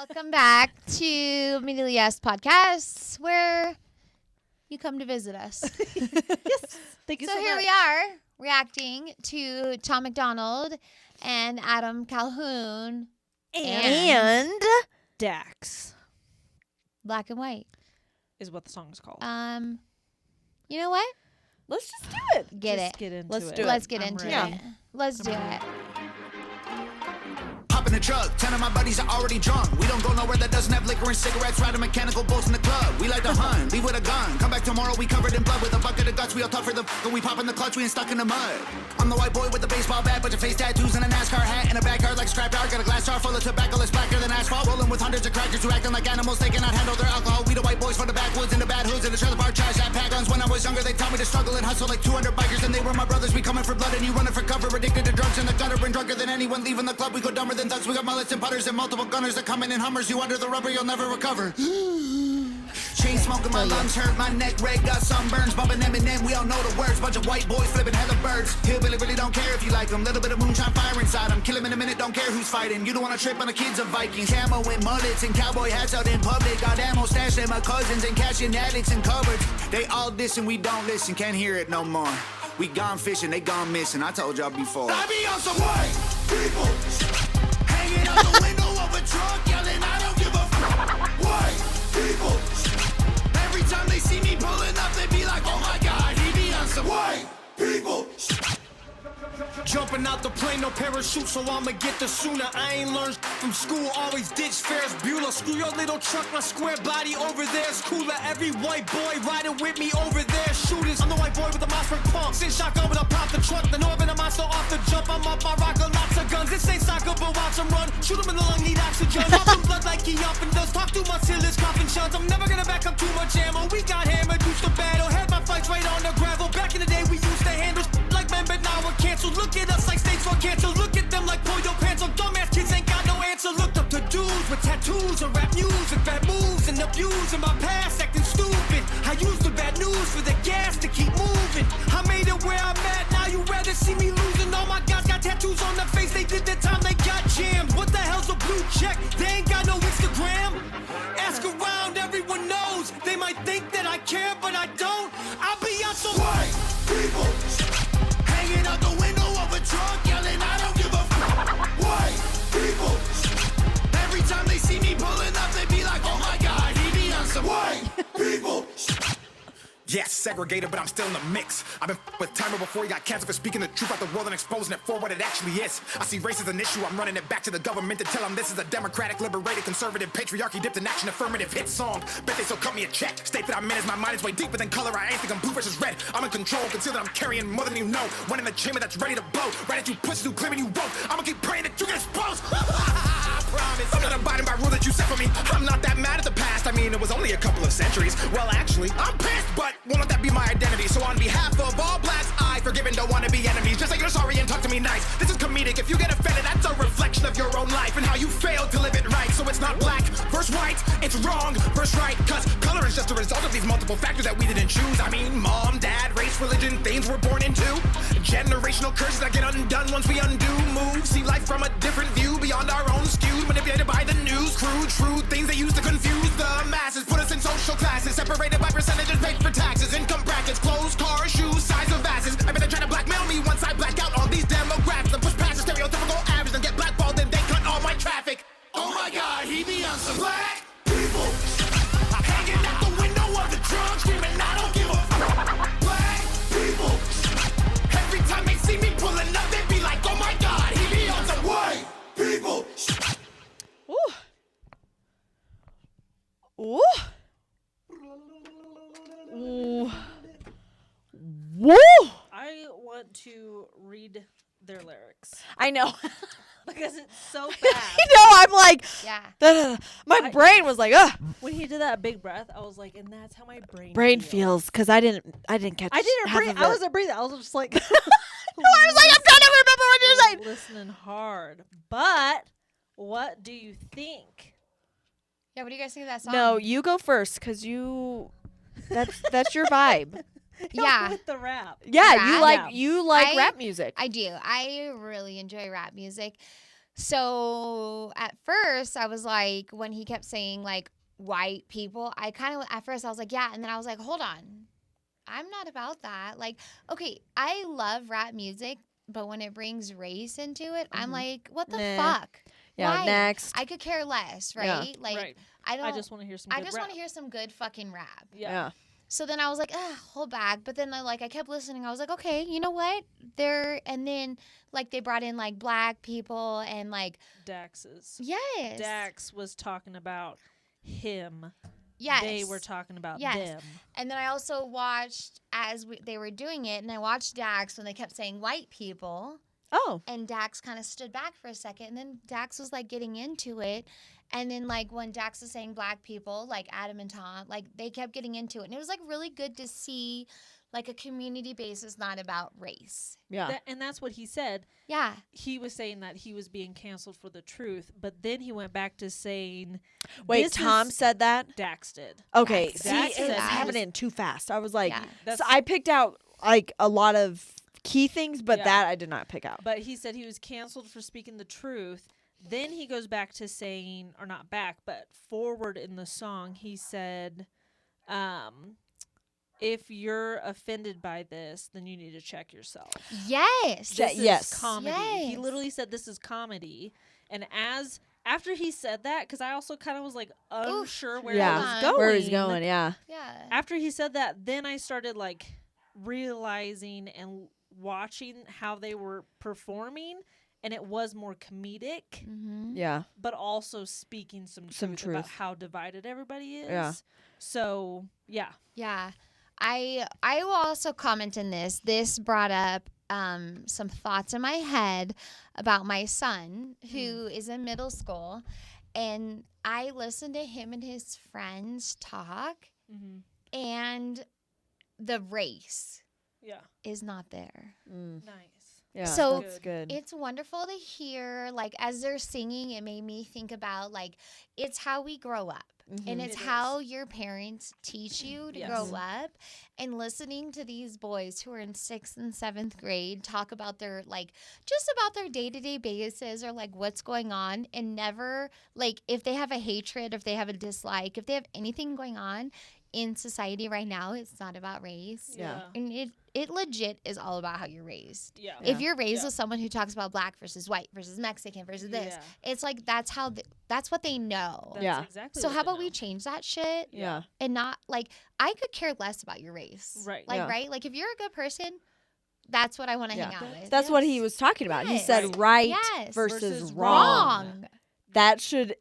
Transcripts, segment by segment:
Welcome back to Immediately Yes Podcast, where you come to visit us. Yes. Thank you so So here much. we are reacting to Tom McDonald and Adam Calhoun And Dax Black and White. is what the song is called. You know what? Let's just do it. Get Just it. Get into Let's it. do it. Let's get I'm into ready. it. Let's do it. Hop in the truck, 10 of my buddies are already drunk. We don't go nowhere that doesn't have liquor and cigarettes. Riding mechanical bolts in the club. We like to hunt, leave with a gun. Come back tomorrow, we covered in blood with a bucket of guts. We all tougher the when we pop in the clutch, we ain't stuck in the mud. I'm the white boy with the baseball bat, bunch of face tattoos and a NASCAR hat. In a backyard like scrapyard, got a glass jar full of tobacco that's blacker than asphalt. Rolling with hundreds of crackers who acting like animals, they cannot handle their alcohol. We the white boys from the backwoods and the bad hoods and the trailer park trash that pack guns. When I was younger, they taught me to struggle and hustle like 200 bikers, and they were my brothers. We coming for blood and you running for cover, addicted to drugs in the gutter and drunker than anyone leaving the club. We go dumber than thugs. We got mullets and putters and multiple gunners that come in Hummers. You under the rubber, you'll never recover. Chain smoking, my lungs hurt, my neck red, got sunburns, bumping Eminem, we all know the words, bunch of white boys flipping hella birds. Hillbilly really don't care if you like them, little bit of moonshine fire inside them, kill him in a minute, don't care who's fighting. You don't wanna trip on the kids of Vikings, camo and mullets and cowboy hats out in public, got ammo stashed at my cousins and cashing addicts and cupboards. They all dissing, we don't listen, can't hear it no more. We gone fishing, they gone missing, I told y'all before. I be on some white people, hanging out the window of a truck, yelling, I don't give a white people. Every time they see me pulling up, they be like, oh my God, he be on some white people. Jumping out the plane, no parachute, so I'ma get the sooner. I ain't learned from school, always ditch Ferris Bueller. Screw your little truck, my square body over there's cooler. Every white boy riding with me over there, shooters. I'm the white boy with the Mossberg pump. Sit shotgun when I pop the truck, the Northern a monster off the jump. I'm up, I rock a lots of guns. This ain't soccer, but watch them run. Shoot them in the lung, need oxygen. Popping blood like he often does. Talk too much till it's coughing shuns. I'm never gonna back up too much ammo. We got hammered, used to battle. Had my fights right on the gravel. Back in the day, we used to handle like men, but now we're canceled. Look at us like states for cancer. Look at them like Pollo Pants. Some dumbass kids ain't got no answer. Looked up to dudes with tattoos and rap music, bad moves and abuse in my past, acting stupid. I used the bad news for the gas to keep moving. I made it where I'm at. Now you rather see me losing. All my guys got tattoos on their face. They did the time they got jammed. What the hell's a blue check? They ain't got no Instagram. Ask around, everyone knows. They might think that I care, but I don't. I'll be on some White people, hanging out the window of a truck, yelling, I don't give a white people. Every time they see me pulling up, they be like, oh my God, he be on some white people. Yes, segregated, but I'm still in the mix. I've been with Timer before he got cancer for speaking the truth about the world and exposing it for what it actually is. I see race as an issue, I'm running it back to the government to tell them this is a democratic, liberated, conservative, patriarchy dipped in action, affirmative hit song. Bet they still cut me a check. State that I'm in as my mind is way deeper than color. I ain't think I'm blue versus red. I'm in control, conceal that I'm carrying more than you know. One in the chamber that's ready to blow. Right at you pussies who claiming you won't. I'ma keep praying that you get exposed. I promise. I'm not abiding by rule that you set for me. I'm not that mad at the past. I mean, it was only a couple of centuries. Well, actually, I'm pissed, but won't let that be my identity. So on behalf of all blacks, I forgive and don't want to be enemies. Just say you're sorry and talk to me nice. This is comedic. If you get offended, that's a reflection of your own life and how you failed to live it right. So it's not black versus white, it's wrong versus right. Cause color is just a result of these multiple factors that we didn't choose. I mean, mom, dad, race, religion, things we're born into. Generational curses that get undone once we undo moves. See life from a different view, beyond our own skewed, manipulated by the news. Crude, shrewd things they use to confuse the masses. Put us in social classes, separated by percentages paid for taxes. Income brackets, clothes, cars, shoes, size of asses. I bet they try to blackmail me once I black out all these demographics and push past the stereotypical average and get blackballed and they cut all my traffic. Oh my God, he be on some black people, hanging out the window of the truck, screaming, I don't give a black people. Every time they see me pulling up, they be like, oh my God, he be on some white people. Ooh. Ooh. Woo! I want to read their lyrics I know. because it's so fast. I know. I'm like, Yeah. my brain was like, ugh. When he did that big breath, I was like, and that's how my Brain feels because I didn't catch. I didn't half breathe. of I it. wasn't breathing. I was just like, No, I was like, I'm trying to remember what you're saying. listening hard. But what do you think? Yeah, what do you guys think of that song? No, you go first because that's your vibe. Yeah. With the rap. Yeah, Rap? you like Yeah. you like I- rap music. I do. I really enjoy rap music. So at first I was like, when he kept saying like white people, I kind of, at first I was like, yeah. And then I was like, hold on. I'm not about that. Like, okay, I love rap music, but when it brings race into it, I'm like, what the Nah. fuck? Yeah, Why? next. I could care less, right? Yeah. Like, Right. I don't. I just want to hear some. I good just rap. want to hear some good fucking rap. Yeah. So then I was like, hold back. But then I kept listening. I was like, okay, you know what? And then like they brought in like black people and like, Dax's. yes. Dax was talking about him. Yes. They were talking about Yes. them. And then I also watched they were doing it, and I watched Dax when they kept saying white people. Oh. And Dax kind of stood back for a second, and then Dax was like getting into it. And then like when Dax was saying black people, like Adam and Tom, like they kept getting into it. And it was like really good to see like a community basis, not about race. Yeah. And that's what he said. Yeah. He was saying that he was being canceled for the truth, but then he went back to saying, Wait, this Tom is- said that? Dax did. Okay. Dax See, said it's that. happening too fast. I was like, Yeah. That's- so I picked out like a lot of key things, but Yeah. that I did not pick out. But he said he was canceled for speaking the truth. Then he goes back to saying, or not back, but forward in the song, he said, if you're offended by this, then you need to check yourself. Yes. Ja- This yes. is comedy. He Yes. literally said this is comedy. And after he said that, because I also kind of was like unsure where yeah. he was on. going. Where he's going, yeah. Yeah. After he said that, then I started like realizing and watching how they were performing, and it was more comedic, Mm-hmm. Yeah. but also speaking some truth about truth. how divided everybody is. Yeah. So yeah, Yeah. I will also comment in this. This brought up some thoughts in my head about my son who is in middle school, and I listened to him and his friends talk, and the race yeah, is not there. Mm. nice. Yeah. So that's good. It's wonderful to hear, like, as they're singing, it made me think about, like, it's how we grow up. And it's It how your parents teach you to Yes. grow up. And listening to these boys who are in 6th and 7th grade talk about their, like, just about their day-to-day basis or, like, what's going on, and never, like, if they have a hatred, if they have a dislike, if they have anything going on in society right now, it's not about race. Yeah. And it legit is all about how you're raised. Yeah. If you're raised Yeah. with someone who talks about black versus white versus Mexican versus this, Yeah. it's like that's how that's what they know. That's Yeah. exactly. So what how they about we know. change that shit yeah. and not like I could care less about your race. Right. Like Yeah. right? Like if you're a good person, that's what I want to Yeah. hang out with. That's what he Yes. was talking about. He Yes. said right Yes. versus, Versus wrong. Wrong. That should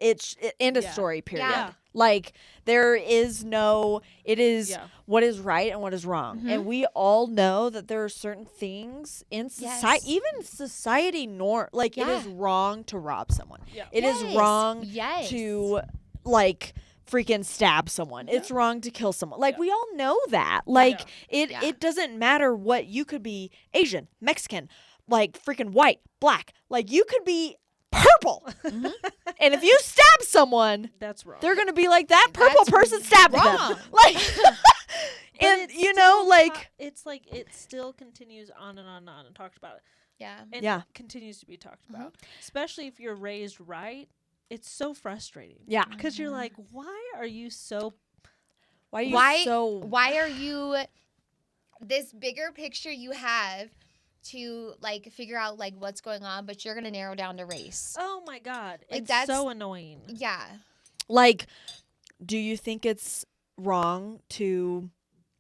end of Yeah. story period. Yeah. Like there is no it is Yeah. what is right and what is wrong. Mhm. And we all know that there are certain things in society, Yes. even society norm, like it is Yeah. wrong to rob someone. Yeah. It is Yes. wrong Yes. to like freaking stab someone. It's wrong to kill someone. Like Yeah. we all know that. Like Yeah. it doesn't matter what you could be Asian, Mexican, like freaking white, black. Like you could be purple. Mm-hmm. And if you stab someone, That's wrong. they're going to be like that purple That's person stabbed wrong. them. Like But and it's you know still like it's like it still continues on and on and on and talked about it. Yeah. And Yeah. continues to be talked about. Especially if you're raised right. It's so frustrating. yeah. Because you're like, why are you so Why are you Why so why are you this bigger picture you have to like figure out like what's going on, but you're gonna narrow down to race. oh my god. Like, It's that's- so annoying. Yeah. like do you think it's wrong to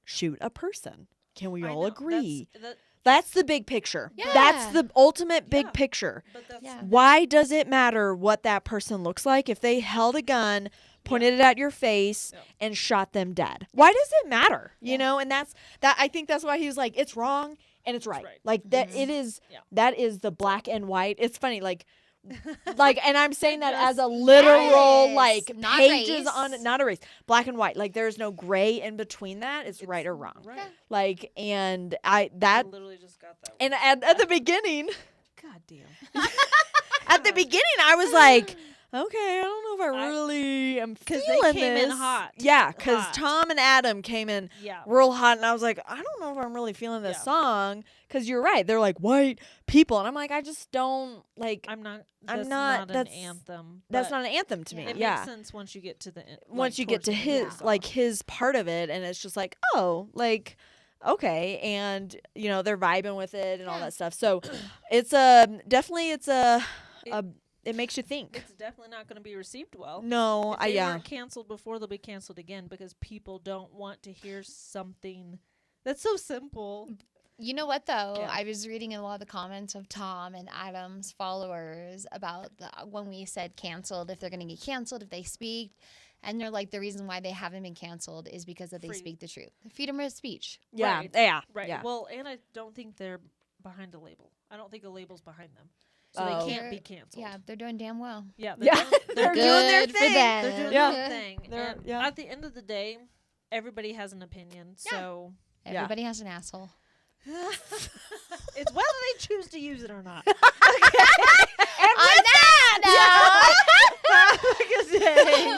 shoot a person? Can we I all know, agree? That's, That's the big picture. Yeah. That's the ultimate big Yeah. picture. but that's Yeah. Why does it matter what that person looks like if they held a gun, pointed it at your face, Yeah. and shot them dead? Why does it matter? You Yeah. know, and that's that. I think that's why he was like, it's wrong and it's right. right. Like that. It is. Yeah. That is the black and white. It's funny, like. And I'm saying that as a Just- literal, Yes. like Not pages race. on it, not a race, black and white. Like there's no gray in between that. It's right or wrong. Right. Like, and I that, literally just got that. and at the beginning, God damn. at the beginning, I was like, okay, I don't know if I I- really am because feeling they came in this. hot. Yeah, because Hot. Tom and Adam came in Yeah. real hot, and I was like, I don't know if I'm really feeling this Yeah. song. Because you're right, they're like white people, and I'm like, I just don't like. I'm not. I'm That's not- not that's- an anthem. That's but not an anthem to me. It Yeah. makes sense once you get to the Once you get to his like his part of it, and it's just like, oh, like okay, and you know they're vibing with it and all Yeah. that stuff. So it's a definitely it makes you think. it's definitely not going to be received well. No, If they yeah. weren't canceled before, they'll be canceled again because people don't want to hear something that's so simple. You know what though? Yeah. I was reading a lot of the comments of Tom and Adam's followers about when we said canceled, if they're going to get canceled, if they speak, and they're like the reason why they haven't been canceled is because that they Free- speak the truth. Freedom of speech. Yeah, Right. yeah, Right. yeah. Well, and I don't think they're behind a label. I don't think a label's behind them. So Oh. they can't be They're- canceled. Yeah, they're doing damn well. Yeah. Yeah. They're doing their Good for thing. them. They're doing Yeah. their thing. They're- And yeah. at the end of the day, everybody has an opinion. Yeah. So Yeah. Everybody has an asshole. it's whether they choose to use it or not. On that note, Have a good day.